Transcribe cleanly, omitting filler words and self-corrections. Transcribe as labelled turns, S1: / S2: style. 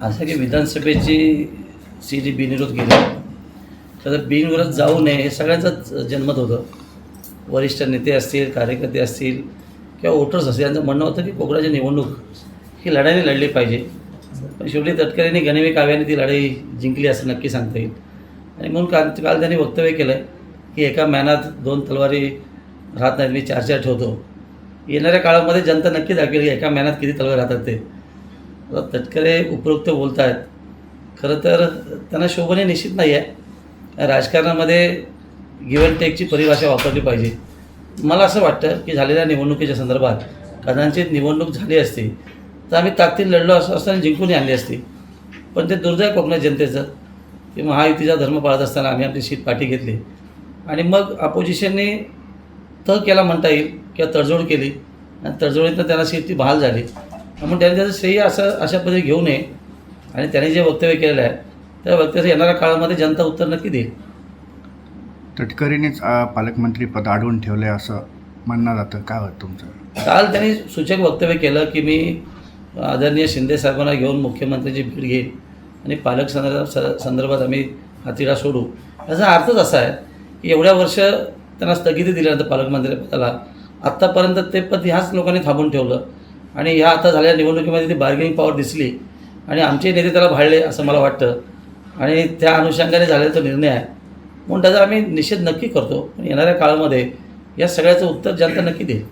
S1: असं की विधानसभेची सीट बिनविरोध केली, तर बिनविरोध जाऊ नये हे सगळ्यांचंच जनमत होतं. वरिष्ठ नेते असतील, कार्यकर्ते असतील किंवा वोटर्स असतील, यांचं म्हणणं होतं की कोकणाची निवडणूक ही लढाईने लढली पाहिजे. पण शेवटी तटकरेंनी गनिमी काव्याने ती लढाई जिंकली असं नक्की सांगता येईल. आणि म्हणून काल त्यांनी वक्तव्य केलं की एका म्यानात दोन तलवारी राहत नाहीत, मी चार ठेवतो. येणाऱ्या काळामध्ये जनता नक्की दाखवेल की एका म्यानात किती तलवारी राहतात ते. तटकरे उपरोक्त बोलत आहेत, खरं तर त्यांना शोभने निश्चित नाही आहे. राजकारणामध्ये गिव्ह अँड टेकची परिभाषा वापरली पाहिजे. मला असं वाटतं की झालेल्या निवडणुकीच्या संदर्भात कदाचित निवडणूक झाली असती तर आम्ही ताकदीने लढलो असताना जिंकूनही आणली असती. पण ते दुर्दैव कोकणात जनतेचं की महायुतीचा धर्म पाळत असताना आम्ही आपली सीट पाठी घेतली आणि मग अपोजिशनने केला म्हणता येईल किंवा तडजोड केली आणि तडजोडीतनं त्यांना सीट ती बहाल झाली. म्हणून त्यांनी त्याचं श्रेय अशा पद्धतीने घेऊ नये. आणि त्यांनी जे वक्तव्य केलेलं आहे त्या वक्तव्याचं येणाऱ्या काळामध्ये जनता उत्तर नक्की देईल.
S2: तटकरेंनीच पालकमंत्री पद अडवून ठेवलं आहे असं म्हणणं जातं, काय होतं तुमचं?
S1: काल त्यांनी सूचक वक्तव्य केलं की मी आदरणीय शिंदे साहेबांना घेऊन मुख्यमंत्र्यांची भेट घेईन आणि पालक संदर्भात आम्ही हातीला सोडू. याचा अर्थच असा आहे की एवढ्या वर्ष त्यांना स्थगिती दिल्यानंतर पालकमंत्री पदाला आत्तापर्यंत ते पद ह्याच लोकांनी थांबून ठेवलं आणि ह्या आता झालेल्या निवडणुकीमध्ये ती बार्गेनिंग पॉवर दिसली आणि आमचे नेते त्याला भाळले असं मला वाटतं. आणि त्या अनुषंगाने झालेला तो निर्णय आहे म्हणून त्याचा आम्ही निषेध नक्की करतो. पण येणाऱ्या काळामध्ये या सगळ्याचं उत्तर जनता नक्की देईल.